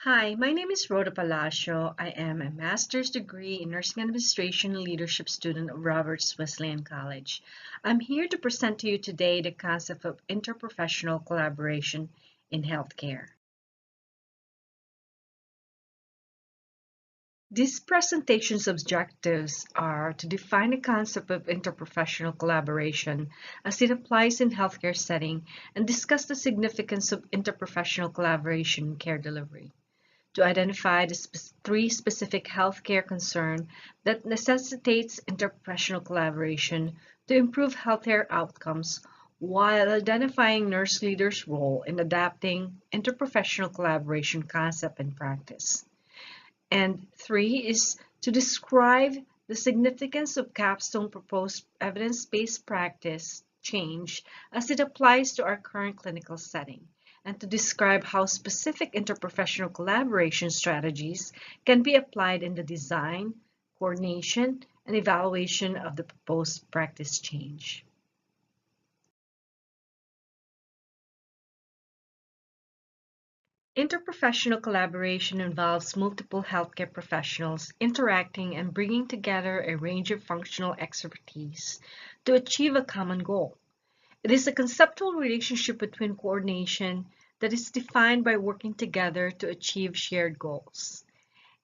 Hi, my name is Rhoda Palacio. I am a master's degree in nursing administration and leadership student of Roberts Wesleyan College. I'm here to present to you today the concept of interprofessional collaboration in healthcare. This presentation's objectives are to define the concept of interprofessional collaboration as it applies in healthcare setting and discuss the significance of interprofessional collaboration in care delivery. To identify the three specific healthcare concerns that necessitates interprofessional collaboration to improve healthcare outcomes while identifying nurse leaders' role in adapting interprofessional collaboration concept and practice. And three is to describe the significance of capstone proposed evidence-based practice change as it applies to our current clinical setting, and to describe how specific interprofessional collaboration strategies can be applied in the design, coordination, and evaluation of the proposed practice change. Interprofessional collaboration involves multiple healthcare professionals interacting and bringing together a range of functional expertise to achieve a common goal. It is a conceptual relationship between coordination that is defined by working together to achieve shared goals.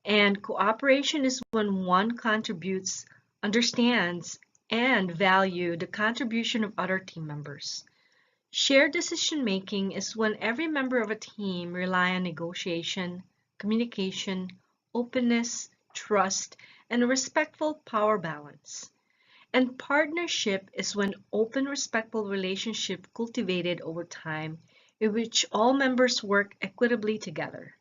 And cooperation is when one contributes, understands, and values the contribution of other team members. Shared decision-making is when every member of a team rely on negotiation, communication, openness, trust, and a respectful power balance. And partnership is when open, respectful relationship cultivated over time in which all members work equitably together.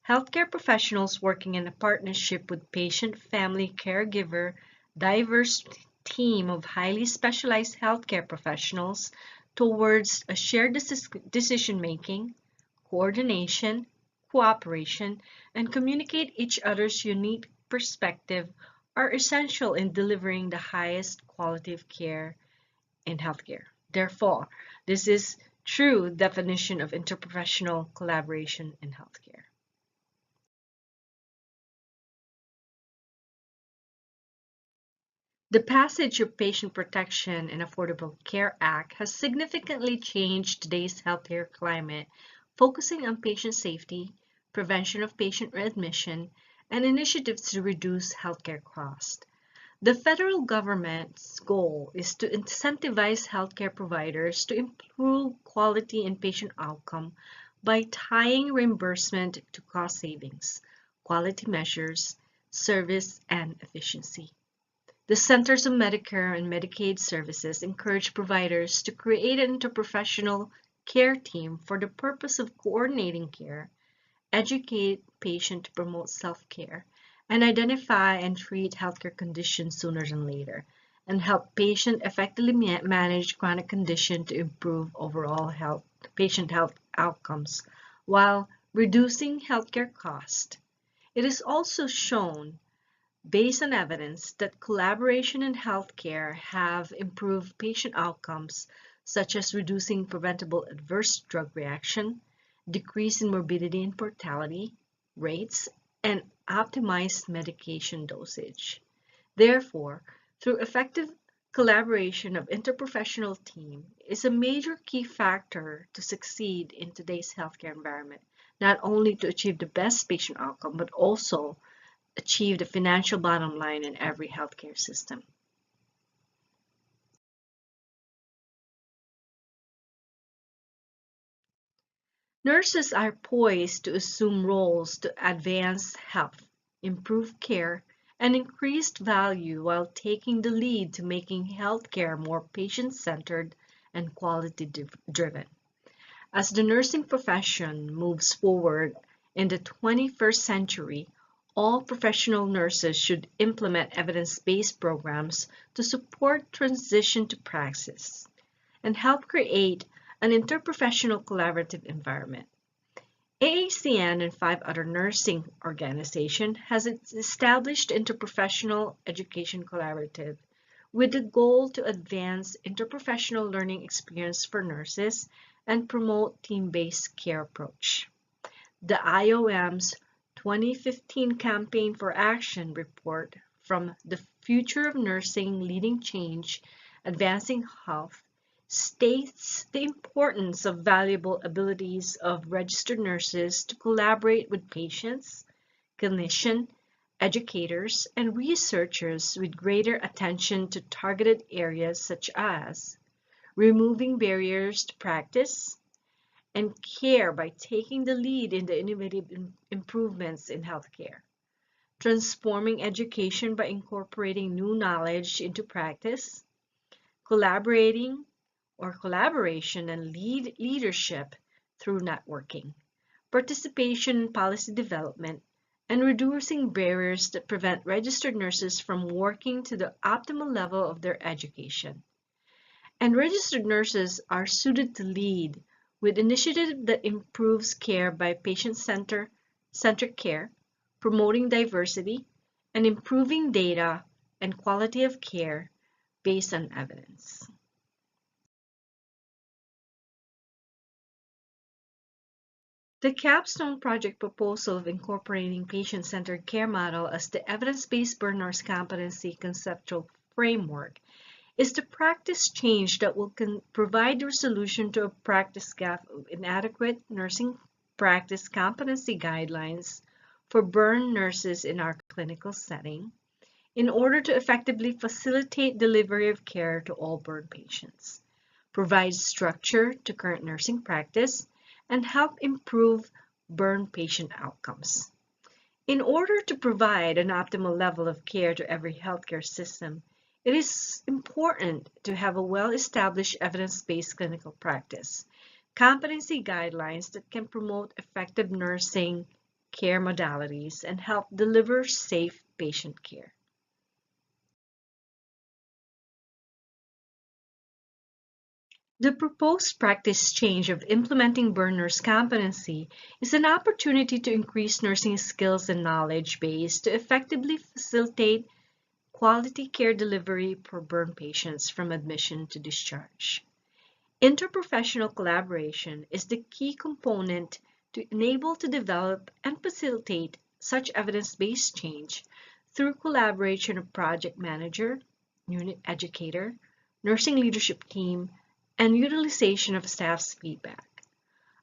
Healthcare professionals working in a partnership with patient, family, caregiver, diverse team of highly specialized healthcare professionals towards a shared decision-making, coordination, cooperation, and communicate each other's unique perspective are essential in delivering the highest quality of care in healthcare. Therefore, this is true definition of interprofessional collaboration in healthcare. The passage of Patient Protection and Affordable Care Act has significantly changed today's healthcare climate, focusing on patient safety, prevention of patient readmission, and initiatives to reduce healthcare costs. The federal government's goal is to incentivize healthcare providers to improve quality and patient outcome by tying reimbursement to cost savings, quality measures, service, and efficiency. The Centers of Medicare and Medicaid Services encourage providers to create an interprofessional care team for the purpose of coordinating care, educate patients to promote self-care, and identify and treat healthcare conditions sooner than later, and help patients effectively manage chronic conditions to improve overall patient health outcomes while reducing healthcare costs. It is also shown based on evidence that collaboration in healthcare have improved patient outcomes such as reducing preventable adverse drug reaction, decrease in morbidity and mortality rates, and optimized medication dosage. Therefore, through effective collaboration of interprofessional team is a major key factor to succeed in today's healthcare environment, not only to achieve the best patient outcome, but also achieve the financial bottom line in every healthcare system. Nurses are poised to assume roles to advance health, improve care, and increase value while taking the lead to making healthcare more patient-centered and quality-driven. As the nursing profession moves forward in the 21st century, all professional nurses should implement evidence-based programs to support transition to praxis and help create an interprofessional collaborative environment. AACN and 5 other nursing organizations has established interprofessional education collaborative with the goal to advance interprofessional learning experience for nurses and promote team-based care approach. The IOM's 2015 Campaign for Action report from the Future of Nursing Leading Change, Advancing Health states the importance of valuable abilities of registered nurses to collaborate with patients, clinicians, educators, and researchers with greater attention to targeted areas such as removing barriers to practice and care by taking the lead in the innovative improvements in healthcare, transforming education by incorporating new knowledge into practice, collaborating or collaboration and leadership through networking, participation in policy development, and reducing barriers that prevent registered nurses from working to the optimal level of their education. And registered nurses are suited to lead with initiatives that improves care by patient-centered care, promoting diversity, and improving data and quality of care based on evidence. The capstone project proposal of incorporating patient-centered care model as the evidence-based burn nurse competency conceptual framework is the practice change that will provide the solution to a practice gap of inadequate nursing practice competency guidelines for burn nurses in our clinical setting in order to effectively facilitate delivery of care to all burn patients, provide structure to current nursing practice, and help improve burn patient outcomes. In order to provide an optimal level of care to every healthcare system, it is important to have a well-established evidence-based clinical practice, competency guidelines that can promote effective nursing care modalities and help deliver safe patient care. The proposed practice change of implementing burn nurse competency is an opportunity to increase nursing skills and knowledge base to effectively facilitate quality care delivery for burn patients from admission to discharge. Interprofessional collaboration is the key component to enable to develop and facilitate such evidence-based change through collaboration of project manager, unit educator, nursing leadership team, and utilization of staff's feedback.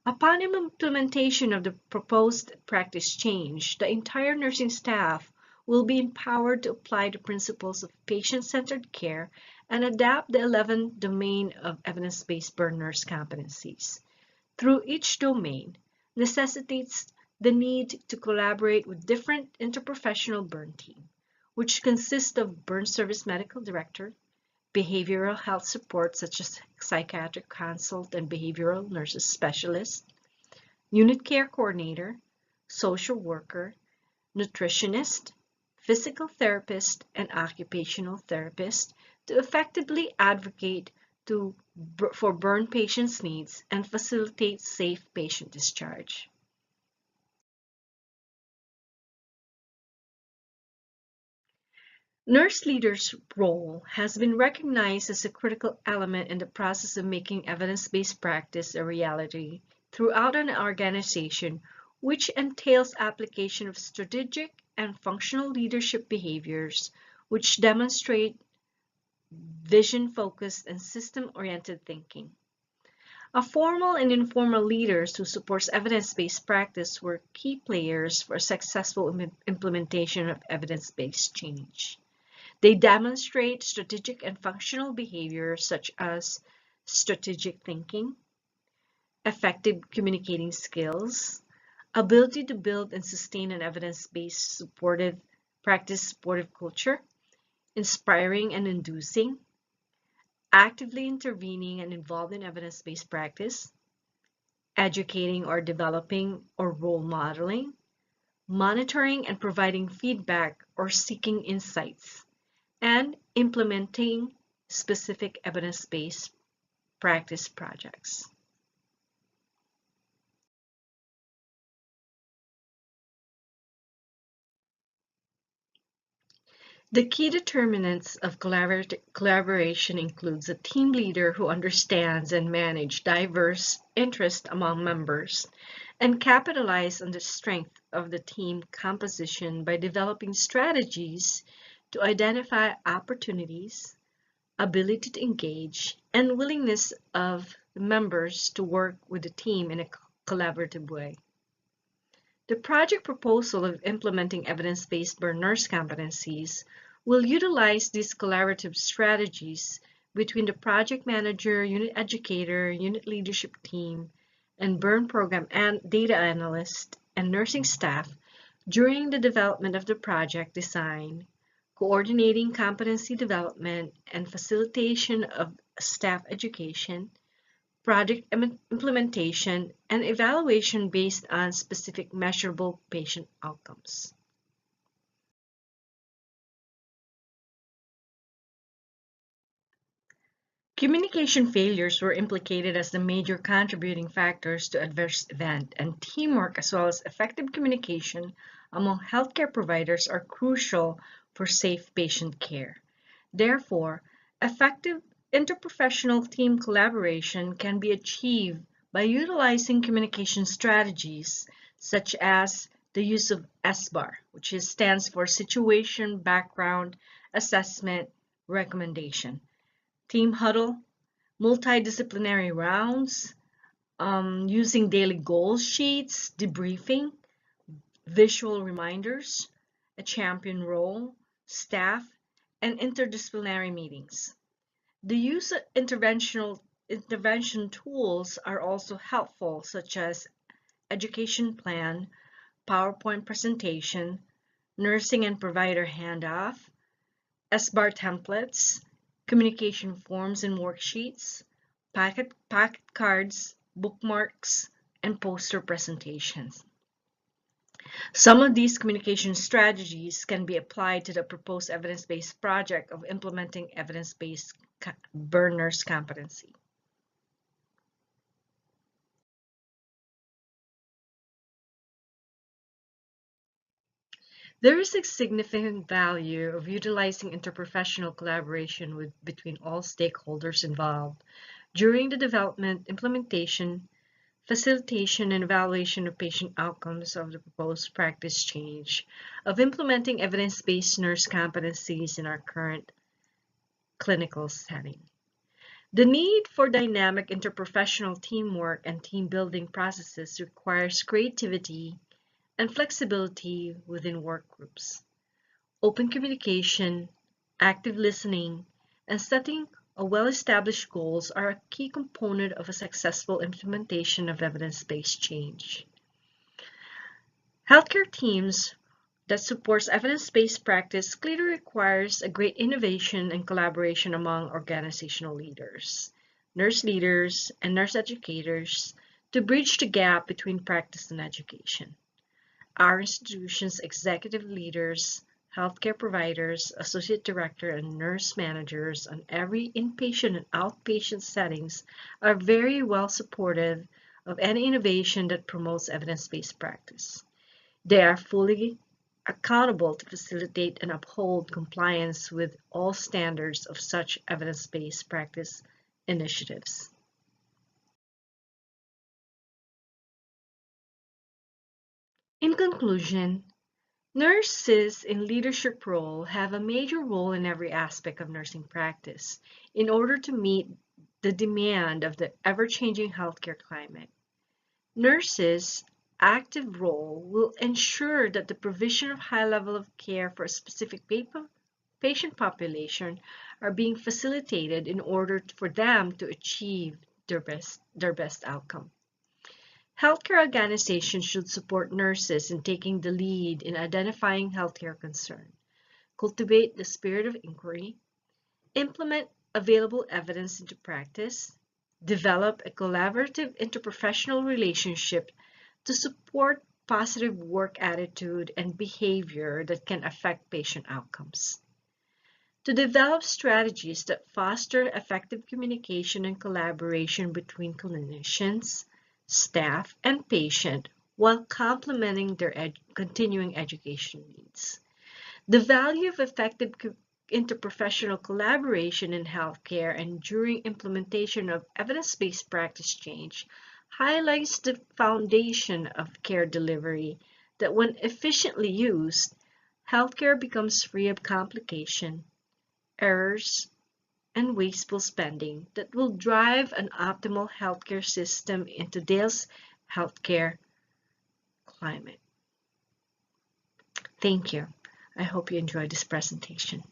Upon implementation of the proposed practice change, the entire nursing staff will be empowered to apply the principles of patient-centered care and adapt the 11 domain of evidence-based burn nurse competencies. Through each domain necessitates the need to collaborate with different interprofessional burn team, which consist of burn service medical director, behavioral health support such as psychiatric consult and behavioral nurses specialist, unit care coordinator, social worker, nutritionist, physical therapist, and occupational therapist to effectively advocate for burn patients' needs and facilitate safe patient discharge. Nurse leaders' role has been recognized as a critical element in the process of making evidence-based practice a reality throughout an organization, which entails application of strategic and functional leadership behaviors which demonstrate vision-focused and system-oriented thinking. Formal and informal leaders who support evidence-based practice were key players for a successful implementation of evidence-based change. They demonstrate strategic and functional behaviors such as strategic thinking, effective communicating skills, ability to build and sustain an evidence-based supportive culture, inspiring and inducing, actively intervening and involved in evidence-based practice, educating or developing or role modeling, monitoring and providing feedback or seeking insights, and implementing specific evidence-based practice projects. The key determinants of collaboration includes a team leader who understands and manages diverse interests among members and capitalize on the strength of the team composition by developing strategies to identify opportunities, ability to engage, and willingness of the members to work with the team in a collaborative way. The project proposal of implementing evidence-based burn nurse competencies will utilize these collaborative strategies between the project manager, unit educator, unit leadership team, and burn program and data analyst and nursing staff during the development of the project design, coordinating competency development and facilitation of staff education, project implementation, and evaluation based on specific measurable patient outcomes. Communication failures were implicated as the major contributing factors to adverse event, and teamwork as well as effective communication among healthcare providers are crucial for safe patient care. Therefore, effective interprofessional team collaboration can be achieved by utilizing communication strategies such as the use of SBAR, which stands for Situation, Background, Assessment, Recommendation, team huddle, multidisciplinary rounds, using daily goals sheets, debriefing, visual reminders, a champion role, staff, and interdisciplinary meetings. The use of intervention tools are also helpful, such as education plan, PowerPoint presentation, nursing and provider handoff, SBAR templates, communication forms and worksheets, packet cards, bookmarks, and poster presentations. Some of these communication strategies can be applied to the proposed evidence-based project of implementing evidence-based burn nurse competency. There is a significant value of utilizing interprofessional collaboration between all stakeholders involved during the development, implementation, facilitation, and evaluation of patient outcomes of the proposed practice change of implementing evidence-based nurse competencies in our current clinical setting. The need for dynamic interprofessional teamwork and team building processes requires creativity and flexibility within work groups. Open communication, active listening, and setting a well-established goals are a key component of a successful implementation of evidence-based change. Healthcare teams that supports evidence-based practice clearly requires a great innovation and collaboration among organizational leaders, nurse leaders, and nurse educators to bridge the gap between practice and education. Our institution's executive leaders, healthcare providers, associate director, and nurse managers on every inpatient and outpatient settings are very well supportive of any innovation that promotes evidence-based practice. They are fully accountable to facilitate and uphold compliance with all standards of such evidence-based practice initiatives. In conclusion, nurses in leadership role have a major role in every aspect of nursing practice in order to meet the demand of the ever-changing healthcare climate. Nurses' active role will ensure that the provision of high level of care for a specific patient population are being facilitated in order for them to achieve their best outcome. Healthcare organizations should support nurses in taking the lead in identifying healthcare concerns, cultivate the spirit of inquiry, implement available evidence into practice, develop a collaborative interprofessional relationship to support positive work attitude and behavior that can affect patient outcomes. To develop strategies that foster effective communication and collaboration between clinicians, staff, and patient while complementing their continuing education needs. The value of effective interprofessional collaboration in healthcare and during implementation of evidence-based practice change highlights the foundation of care delivery that when efficiently used, healthcare becomes free of complication, errors, and wasteful spending that will drive an optimal healthcare system in today's healthcare climate. Thank you. I hope you enjoyed this presentation.